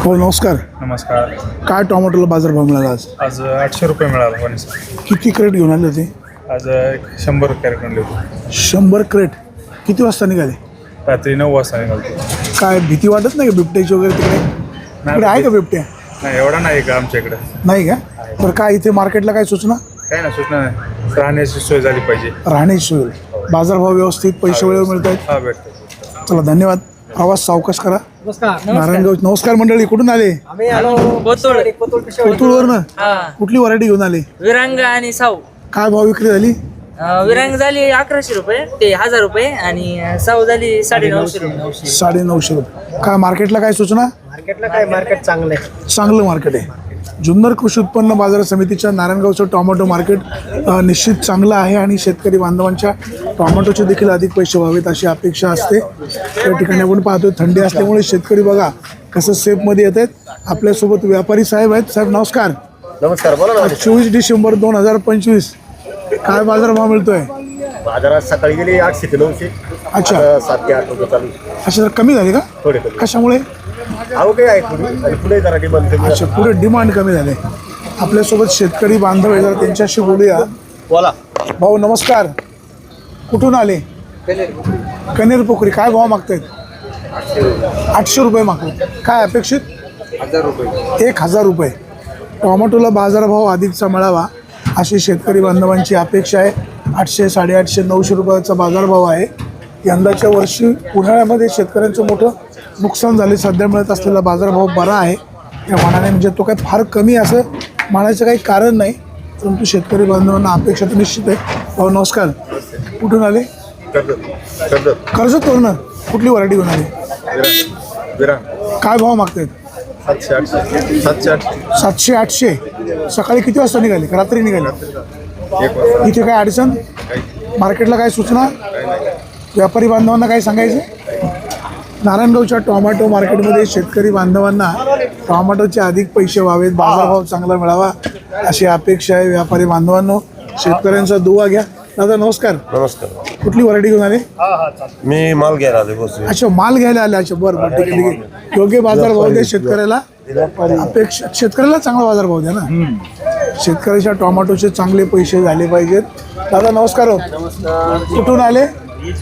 हो नमस्कार. नमस्कार. काय टोमॅटोला बाजारभाव मिळाला आज? आज 800 रुपये मिळाला फणीचा. किती क्रेट घेऊन आले होते? आज एक 100 कॅरेट आणले होते. 100 क्रेट. किती वाजता निघाले? रात्री 9 वाजता निघालतो. काय भीती वाटत नाही का बिबट्याची वगैरे तिकडे? तिकडे आहे का बिबट्या? नाही एवढा नाही का आमच्याकडे. नाही का? तर काय इथे मार्केटला काय सूचना? काय ना सूचना नाही, राहण्याची सोय झाली पाहिजे. राहण्याची सोय, बाजारभाव व्यवस्थित, पैसे वेळेवर मिळत आहेत. हा भेटतो. चला धन्यवाद. प्रवास सावकाश करा. नमस्कार. नारायणगाव. नमस्कार मंडळी. कुठून आले? आम्ही आलो कोथरूडवरनं. कुठली व्हरायटी घेऊन आले? विरांग आणि साऊ. काय भाव विक्री झाली? विरांग झाली 1100 रुपये ते 1000 रुपये आणि साऊ झाली 950 रुपये. 950 रुपये. काय मार्केटला काय सूचना? मार्केटला काय मार्केट चांगलं आहे. चांगलं मार्केट आहे. जुन्नर कृषी उत्पन्न बाजार समितीच्या नारायणगावचं टोमॅटो मार्केट निश्चित चांगलं आहे आणि शेतकरी बांधवांच्या टोमॅटोचे देखील अधिक पैसे व्हावेत अशी अपेक्षा असते. त्या ठिकाणी आपण पाहतोय थंडी असल्यामुळे शेतकरी बघा कसं सेफमध्ये येत आहेत. आपल्यासोबत व्यापारी साहेब आहेत. साहेब नमस्कार. नमस्कार. बोला ना. 24 डिसेंबर 2025 काय बाजारभाव मिळतोय? बाजारात सकाळी गेली 800 ते 900. अच्छा. 7 ते 8 रुपये चालू. अच्छा जरा कमी झाले का? थोडे कमी. कशामुळे? अहो काय आहे पुढे आणि पुढे जरा डिमांड कमी. अच्छा पुढे डिमांड कमी झाले. आपल्यासोबत शेतकरी बांधव आहे, जरा त्यांच्याशी बोलूया. बोला. भाऊ नमस्कार. कुठून आले? कनेर पोखरी. काय भाव मागतायत? 800 रुपये मागतात. काय अपेक्षित? 1000 रुपये. 1000 रुपये. टोमॅटोला बाजारभाव अधिकचा मिळावा अशी शेतकरी बांधवांची अपेक्षा आहे. 800, 850, 900 रुपयाचा बाजारभाव आहे. यंदाच्या वर्षी उन्हाळ्यामध्ये शेतकऱ्यांचं मोठं नुकसान झाले. सध्या मिळत असलेला बाजारभाव बरा आहे त्या मानाने, म्हणजे तो काय फार कमी असं म्हणायचं काही कारण नाही, परंतु शेतकरी बांधवांना अपेक्षा तर निश्चित आहे. भाऊ नमस्कार. कुठून आले? कर्जतवरनं. कुठली व्हरायटी घेऊन आली? काय भाव मागतायत? 700, 800. सकाळी किती वाजता निघाले? रात्री निघाले? इथे काय अडचण? मार्केटला काय सूचना? व्यापारी बांधवांना काय सांगायचं? नारायणगावच्या टोमॅटो मार्केटमध्ये शेतकरी बांधवांना टोमॅटोचे अधिक पैसे व्हावेत, बाजारभाव चांगला मिळावा अशी अपेक्षा आहे. व्यापारी बांधवांनो शेतकऱ्यांचा दुवा घ्या. दादा नमस्कार. नमस्कार. कुठली व्हरायटी घेऊन आले? मी माल घ्यायला आले बस. अच्छा माल घ्यायला आले. अच्छा बरं ठीक आहे. योग्य बाजारभाव द्या शेतकऱ्याला. अपेक्षा शेतकऱ्याला चांगला बाजारभाव द्या ना. शेतकऱ्याच्या टोमॅटोचे चांगले पैसे झाले पाहिजेत. दादा नमस्कार. कुठून आले?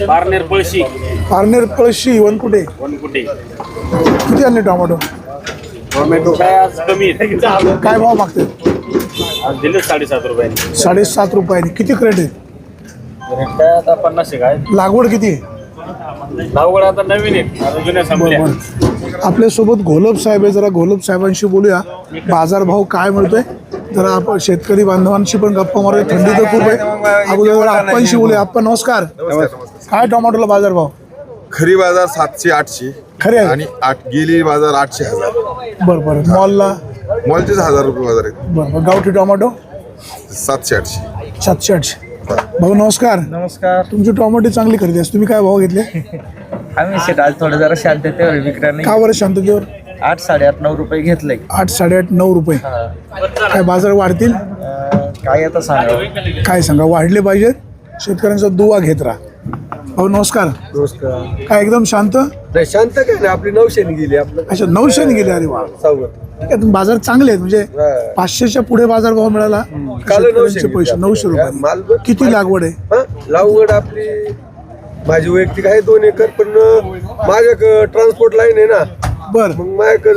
पारनेर पळशी. पारनेर पळशी. वनकुटे. किती आणले टोमॅटो? टोमॅटो काय आज कमी आहे. काय भाव मागते? आज दिले 7.5 रुपयाने. 7.5 रुपयाने. किती क्रेट आहे? काय आता 50 आहे. काय लागवड किती आहे? लावगड आता नवीन आहे, आता जुन्या संपल्या. बरोबर. आपल्यासोबत घोलप साहेब आहे. जरा घोलप साहेबांशी बोलूया. बाजारभाव काय मिळतोय जरा आपण शेतकरी बांधवांशी पण गप्पा मारूया. थंडी तर खूप आहे. अगोदर आपणशी बोलूया. आपण नमस्कार. काय टोमॅटोला बाजारभाव? खरी बाजार 700-800 खरे आहे? आणि गेली बाजार 800-1000. बरं बरं. मॉलला? मॉलचेच 1000 रुपये बाजार आहेत. बरं. गावठी टोमॅटो? 700-800. 700-800. भाऊ नमस्कार. नमस्कार. तुमची टोमॅटो चांगली खरेदी असते. तुम्ही काय भाव घेतले? आम्ही शेट आज थोडं जरा शांततेवर विक्रा नाही. का बरं शांततेवर? 8, 8.5, 9 रुपये घेतले. 8, 8.5, 9 रुपये. काय बाजार वाढतील? काय आता सांगा. काय सांगा वाढले पाहिजेत. शेतकऱ्यांचा दुवा घेत राहा. भाऊ नमस्कार. नमस्कार. काय एकदम शांत? नाही शांत काय नाही, आपली 900 गेली. आपलं अच्छा 900 गेले. अरे वा. सावगत. ठीक आहे. बाजार चांगले आहेत म्हणजे 500च्या पुढे बाजारभाव मिळाला. शेतकऱ्यांचे पैसे 900 रुपये. किती लागवड आहे? लागवड आपली माझी वैयक्तिक आहे 2 एकर, पण माझ्या ट्रान्सपोर्ट लाईन आहे ना. बर. मग माझ्याकडे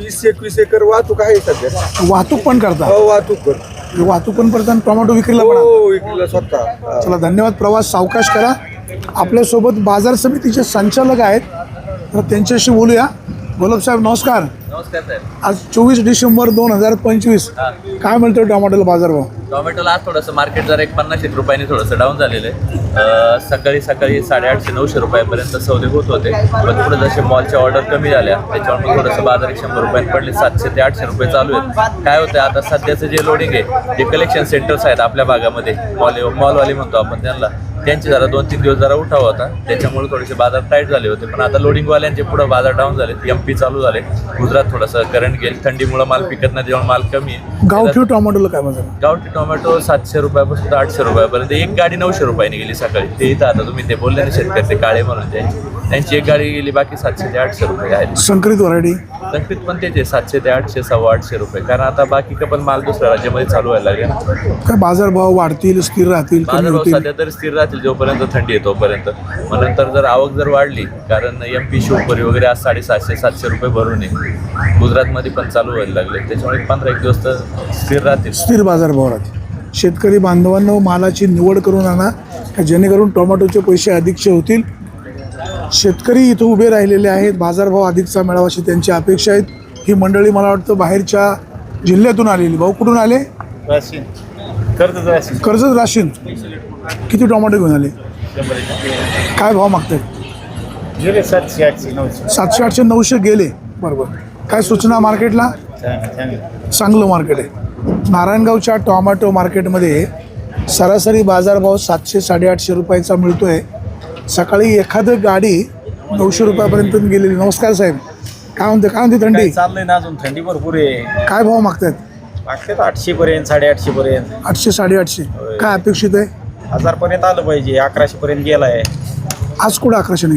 20-21 एकर वाहतूक आहे सध्या. वाहतूक पण करता? हो वाहतूक कर. वाहतूक पण करता आणि टोमॅटो विक्रीला पण? हो विकला स्वतः. चला धन्यवाद. प्रवास सावकाश करा. आपल्यासोबत बाजार समितीचे संचालक आहेत, तर त्यांच्याशी बोलूया. गोलब साहेब नमस्कार. नमस्कार साहेब. आज 24 डिसेंबर 2025 काय मिळतो टोमॅटोला बाजारभाव? टोमॅटोला आज थोडंसं मार्केट जर 50 रुपयांनी थोडंसं डाऊन झालेलं आहे. सकाळी 850-900 रुपयापर्यंत सौदे होत होते, पण थोडं जसे मॉलच्या ऑर्डर कमी झाल्या त्याच्यामुळे थोडंसं बाजार 100 रुपयांनी पडले. 700 ते 800 रुपये चालू आहेत. काय होतं आता सध्याचं जे लोडिंग आहे, जे कलेक्शन सेंटर्स आहेत आपल्या भागामध्ये, मॉलवाले म्हणतो आपण त्यांना, त्यांचे जरा 2-3 दिवस जरा उठाव होता, त्याच्यामुळे थोडेसे बाजार टाईट झाले होते. पण आता लोडिंगवाल्यांचे पुढे बाजार डाऊन झाले, MP चालू झाले, गुजरात थोडंसं करंट गेल, थंडीमुळे माल पिकत नाही, जेव्हा माल कमी आहे. गावठी टोमॅटोला काय बाजार? गावठी टोमॅटो 700 रुपयापासून तर 800 रुपयापर्यंत, एक गाडी 900 रुपयाने गेली सकाळी. ते इथं आता तुम्ही ते बोलले ना शेतकरी ते काळे म्हणून, त्यांची एक गाडी गेली, बाकी 700 ते 800 रुपये आहेत. संकरित व्हरायटी संकरित पण तेच आहे, 700 ते 800, 850 रुपये. कारण आता बाकी पण माल दुसऱ्या राज्यामध्ये चालू व्हायला लागले. काय बाजारभाव वाढतील, स्थिर राहतील, कमी बाजारभाव होतील? सध्या तरी स्थिर राहतील जोपर्यंत थंडी आहे तोपर्यंत. मग नंतर जर आवक जर वाढली, कारण MP शिवपुरी वगैरे आज 750-700 रुपये भरून आहे, गुजरातमध्ये पण चालू व्हायला लागले, त्याच्यामुळे 15-1 दिवस तर स्थिर राहतील. स्थिर बाजारभाव राहतील. शेतकरी बांधवांनो, मालाची निवड करून आणा, जेणेकरून टोमॅटोचे पैसे अधिकचे होतील. शेतकरी इथं उभे राहिलेले आहेत, बाजारभाव अधिकचा मिळावा अशी त्यांची अपेक्षा आहेत. ही मंडळी मला वाटतं बाहेरच्या जिल्ह्यातून आलेली. भाऊ कुठून आले? कर्जत राशीन. किती टोमॅटो घेऊन आले? काय भाव मागतात? गेले 700-800-900. 700-800-900 गेले. बरोबर. काय सूचना मार्केटला? चांगलं मार्केट आहे. नारायणगावच्या टोमॅटो मार्केटमध्ये सरासरी बाजारभाव 700-850 रुपयाचा मिळतो आहे. सकाळी एखादं गाडी 900 रुपयापर्यंत गेलेली. नमस्कार साहेब, काय म्हणते थंडी? चाललंय ना, अजून थंडी भरपूर आहे. काय भाव मागतात? मागतात 800 पर्यंत, 850 पर्यंत. 800-850. काय अपेक्षित आहे? 1000 पर्यंत आलं पाहिजे. 1100 पर्यंत गेलाय. आज कुठं 1100ने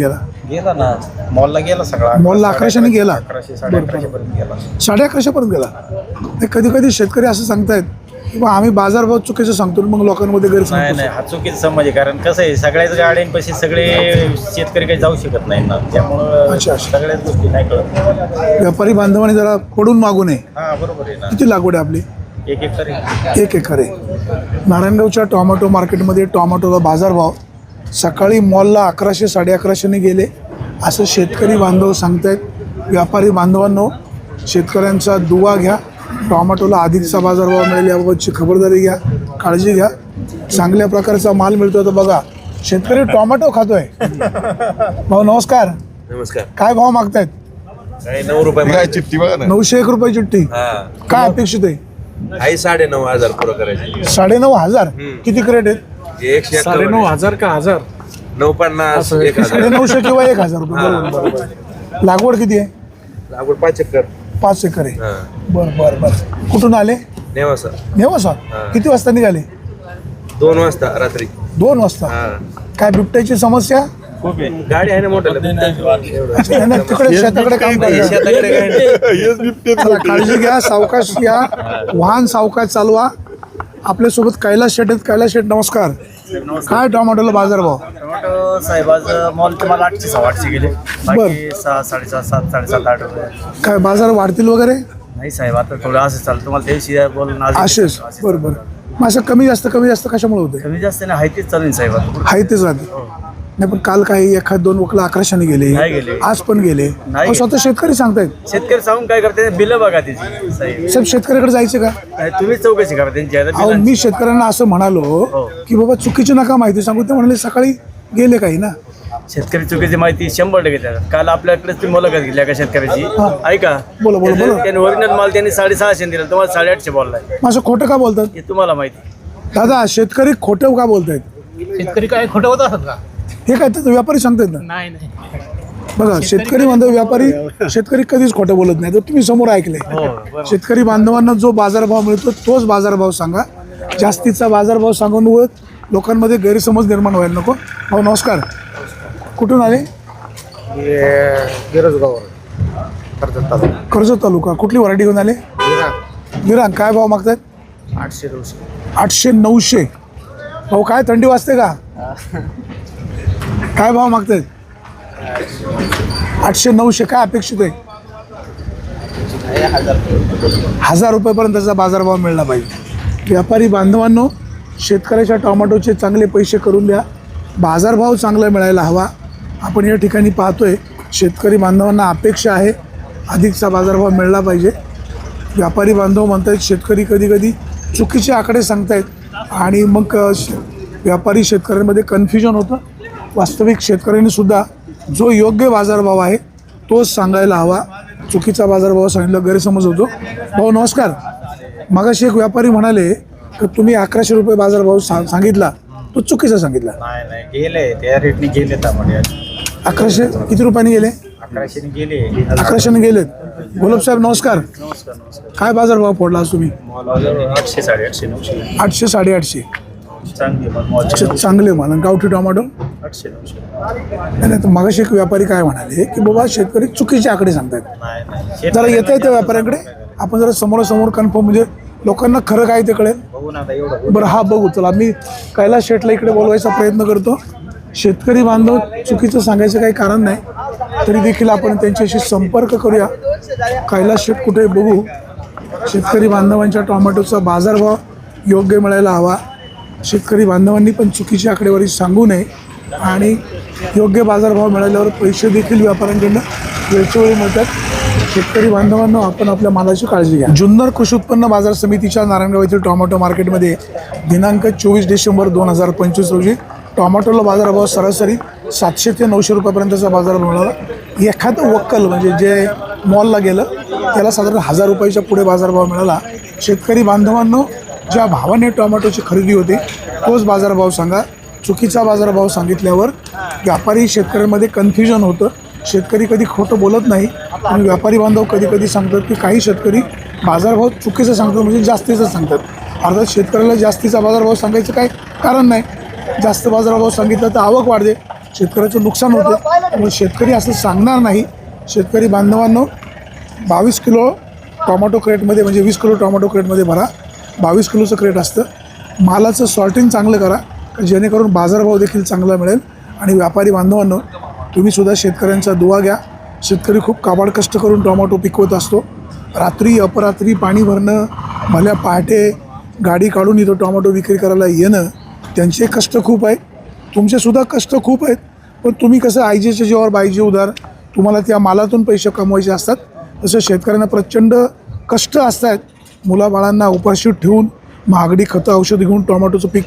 गेला ना, मॉलला गेला सगळा. मॉलला 1100ने गेला? 1100-1150 पर्यंत गेला. 1150 पर्यंत गेला. कधी कधी शेतकरी असं सांगतायत की बा आम्ही बाजारभाव चुकीचं सांगतो, मग लोकांमध्ये नाही गैरसमज. नाही, हा चुकीचा समज आहे. कारण कसं आहे, सगळ्याच गाड्यांपाशी सगळे शेतकरी काही जाऊ शकत नाही ना, त्यामुळं अच्छा. सगळ्याच गोष्टी नाही कळत. व्यापारी बांधवांनी जरा पडून मागू नये. हा बरोबर आहे ना. किती लागवड आहे आपली? 1 एकर आहे. 1 एकर आहे. नारायणगावच्या टोमॅटो मार्केटमध्ये टोमॅटोला बाजारभाव सकाळी मॉलला 1100-1150ने गेले असं शेतकरी बांधव सांगतायत. व्यापारी बांधवांनो, शेतकऱ्यांचा दुवा घ्या, टोमॅटोला अधिकचा बाजारभाव मिळेल याबाबतची खबरदारी घ्या, काळजी घ्या. चांगल्या प्रकारचा माल मिळतो तर बघा, शेतकरी टोमॅटो खातोय. भाऊ नमस्कार. नमस्कार. काय भाव मागतायत? काही 9 रुपये काय चिठ्ठी बघा ना. 901 रुपये चिठ्ठी. हा, काय अपेक्षित आहे? आई 9,500 पुरं करायचे. 9,500. किती क्रेट आहेत? 9,500 का 1000? 950 1,000. 950 किंवा 1,000 रुपये. बरोबर. लागवड किती आहे? लागवड 5 एकर. 5 एकर आहे. हा, बरं. कुठून आले? नेवासा. नेवासा. किती वाजता निघाले? 2 वाजता रात्री. 2 वाजता. हा, काय बिबट्याची समस्या? गाडी आहे ना मोठ्या. नाही, तिकडे शेताकडे काम करायचं. शेताकडे काय नाही. चला, काळजी घ्या, सावकाश या, वाहन सावकाश चालवा. आपल्यासोबत कैलास शेट आहेत. कैलास शेट नमस्कार. काय टोमॅटोला बाजारभाव? टोमॅटो साहेब आज मॉलचे मला 800-850 गेले. बाकी 6, 7.5, 7, 8 रुपये. काय बाजार वाढतील वगैरे? नाही साहेब, आता थोडं असं चालतं. तुम्हाला त्याविषयी बोलून असेच. बरोबर. मग असं कमी जास्त कशामुळे होते? कमी जास्त नाही, आहे तेच चालू आहे साहेब. आता आहे तेच राहते. नाही पण काल काही 1-2 वकला 1100ने नाही गेले, गेले. आज पण गेले. नाही अहो, स्वतः शेतकरी सांगतायत. शेतकरी सांगून काय करते, बिलं बघा त्याची साहेब. साहेब शेतकऱ्याकडे जायचं का? नाही, तुम्हीच चौकशी करा त्यांची. आता अहो, बिलांची. मी शेतकऱ्यांना असं म्हणालो की बाबा चुकीची नका माहिती सांगू. ते म्हणाले सकाळी गेले काही ना. शेतकरी चुकीची माहिती 100% देतात. काल आपल्याकडेच तुम्ही मुलाखत घेतली एका शेतकऱ्याची, ऐका. बोला. त्यांनी ओरिजिनल माल त्यांनी 650 दिला, तुम्हाला 850 बोललाय. मग असं खोटं का बोलतात? हे तुम्हाला माहिती. दादा, शेतकरी खोटं का बोलतायत? शेतकरी काय खोटं होत असत का? हे काय तर व्यापारी सांगतायत ना. नाही बघा, शेतकरी बांधव व्यापारी शेतकरी कधीच खोटं बोलत नाही. तर तुम्ही समोर ऐकले. शेतकरी बांधवांना जो बाजारभाव मिळतो तोच बाजारभाव सांगा. जास्तीचा बाजारभाव सांगून लोकांमध्ये गैरसमज निर्माण व्हायला नको. भाऊ नमस्कार. कुठून आले? कर्जत तालुका. कुठली व्हरायटी घेऊन आले? विरांग. काय भाव मागतात? 800-900. भाऊ काय थंडी वाजते का? काय भाव मागतात? 800-900. काय अपेक्षित आहे? 1000 रुपयेपर्यंतचा बाजारभाव मिळला पाहिजे. व्यापारी बांधवांनो, शेतकऱ्याच्या टोमॅटोचे चांगले पैसे करून द्या. बाजारभाव चांगला मिळायला हवा. आपण या ठिकाणी पाहतोय शेतकरी बांधवांना अपेक्षा आहे अधिकचा बाजारभाव मिळला पाहिजे. व्यापारी बांधव म्हणतायत शेतकरी कधी कधी चुकीचे आकडे सांगतायत आणि मग व्यापारी शेतकऱ्यांमध्ये कन्फ्युजन होतं. वास्तविक शेतकऱ्यांनी सुद्धा जो योग्य बाजारभाव आहे तोच सांगायला हवा. चुकीचा बाजारभाव सांगितलं गैरसमज होतो. भाऊ नमस्कार. मगाशी एक व्यापारी म्हणाले की तुम्ही 1100 रुपये बाजारभाव सांगितला, तो चुकीचा सांगितला. नाही गेले त्या रेटने गेले टमाटे 1100 किती रुपयाने गेले? 1100 गेले. 1100 गेलेत. गोलब साहेब नमस्कार. काय बाजार भाव फोडला आज तुम्ही? 800 850 900 800 850. चांगली पण मॉल चांगले माल. आणि गावठी टोमॅटो 800 900. नाही तर मगाशी एक व्यापारी काय म्हणाले की बाबा शेतकरी चुकीचे आकडे सांगतात. नाही जरा येता येतं व्यापाऱ्यांकडे आपण जरा समोरासमोर कन्फर्म म्हणजे लोकांना खरं काय ते कळेल. बघू ना आता एवढं बरं हा बघू चला मी कैलास शेठला इकडे बोलवायचा प्रयत्न करतो. शेतकरी बांधव चुकीचं सांगायचं काही कारण नाही तरी देखील आपण त्यांच्याशी संपर्क करूया. कैलास शेठ कुठे बघू. शेतकरी बांधवांच्या टोमॅटोचा बाजारभाव योग्य मिळायला हवा. शेतकरी बांधवांनी पण चुकीची आकडेवारी सांगू नये आणि योग्य बाजारभाव मिळाल्यावर पैसे देखील व्यापाऱ्यांकडनं वेळच्या वेळी मिळतात. शेतकरी बांधवांनो आपण आपल्या मालाची काळजी घ्या. जुन्नर कृषी उत्पन्न बाजार समितीच्या नारायणगाव येथील टोमॅटो मार्केटमध्ये दिनांक 24 डिसेंबर 2025 रोजी टोमॅटोला बाजारभाव सरासरी 700 ते 900 रुपयापर्यंतचा बाजारभाव मिळाला. एखादं वक्कल म्हणजे जे मॉलला गेलं त्याला साधारण 1000 रुपयाच्या पुढे बाजारभाव मिळाला. शेतकरी बांधवांनो ज्या भावाने टोमॅटोची खरेदी होते तोच बाजारभाव सांगा. चुकीचा बाजारभाव सांगितल्यावर व्यापारी शेतकऱ्यांमध्ये कन्फ्युजन होतं. शेतकरी कधी खोटं बोलत नाही आणि व्यापारी बांधव कधी कधी सांगतात की काही शेतकरी बाजारभाव चुकीचं सांगतात म्हणजे जास्तीचं सांगतात. अर्थात शेतकऱ्याला जास्तीचा बाजारभाव सांगायचं काय कारण नाही. जास्त बाजारभाव सांगितलं तर आवक वाढते शेतकऱ्याचं नुकसान होतं. त्यामुळे शेतकरी असं सांगणार नाही. शेतकरी बांधवांनो 22 किलो टोमॅटो क्रेटमध्ये म्हणजे 20 किलो टोमॅटो क्रेटमध्ये भरा. 22 किलोचं क्रेट असतं. मालाचं सॉर्टिंग चांगलं करा जेणेकरून बाजारभाव देखील चांगला मिळेल. आणि व्यापारी बांधवांनो तुम्हीसुद्धा शेतकऱ्यांचा दुवा घ्या. शेतकरी खूप काबाड कष्ट करून टोमॅटो पिकवत असतो. रात्री अपरात्री पाणी भरणं भल्या पहाटे गाडी काढून इथं टोमॅटो विक्री करायला येणं त्यांचे कष्ट खूप आहेत. तुमचेसुद्धा कष्ट खूप आहेत. पण तुम्ही कसं आईजेच्या जीवावर बाईजे उधार तुम्हाला त्या मालातून पैसे कमवायचे असतात तसं शेतकऱ्यांना प्रचंड कष्ट असतात. मुलाबाळांना उपाशी ठेवून महागडी खतं औषधं घेऊन टोमॅटोचं पीक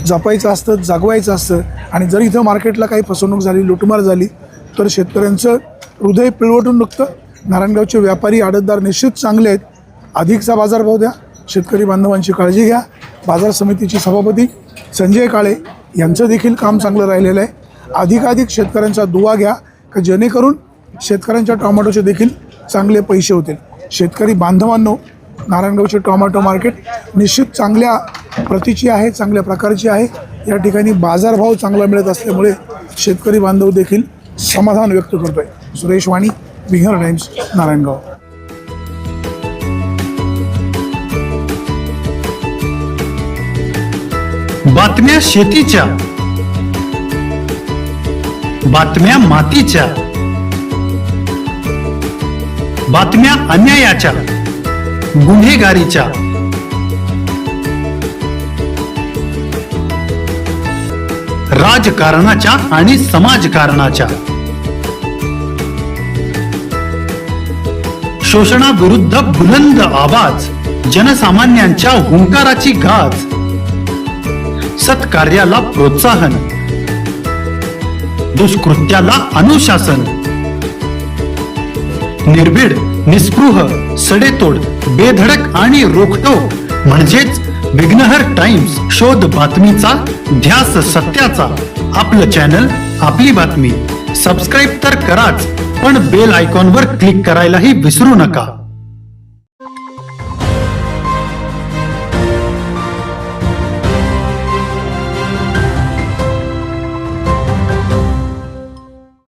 जपायचं असतं जगवायचं असतं. आणि जर इथं मार्केटला काही फसवणूक झाली लुटमार झाली तर शेतकऱ्यांचं हृदय पिळवटून निघतं. नारायणगावचे व्यापारी आडतदार निश्चित चांगले आहेत. अधिकचा बाजारभाव द्या. शेतकरी बांधवांची काळजी घ्या. बाजार समितीचे सभापती संजय काळे यांचं देखील काम चांगलं राहिलेलं आहे. अधिकाधिक शेतकऱ्यांचा दुवा घ्या का जेणेकरून शेतकऱ्यांच्या टोमॅटोचे देखील चांगले पैसे होतील. शेतकरी बांधवांनो नारायणगावचे टोमॅटो मार्केट निश्चित चांगल्या प्रतीची आहे चांगल्या प्रकारची आहे. या ठिकाणी बाजारभाव चांगला मिळत असल्यामुळे शेतकरी बांधव देखील समाधान व्यक्त करतोय. सुरेश वाणी विंगर टाइम्स नारायणगाव. बातम्या शेतीच्या, बातम्या मातीच्या, बातम्या अन्यायाच्या, गुन्हेगारीच्या, राजकारणाच्या आणि समाजकारणाच्या, शोषणाविरुद्ध बुलंद आवाज, जनसामान्यांच्या हुंकाराची गाज, सत्कार्याला प्रोत्साहन, दुष्कृत्याला अनुशासन, निर्भीड, निस्पृह, सडेतोड, बेधडक आणि रोखटोक म्हणजेच विघ्नहर टाइम्स. शोध बातमीचा, ध्यास सत्याचा. आपलं चॅनल, आपली बातमी. सबस्क्राईब तर कराच पण बेल आयकॉनवर क्लिक करायलाही विसरू नका.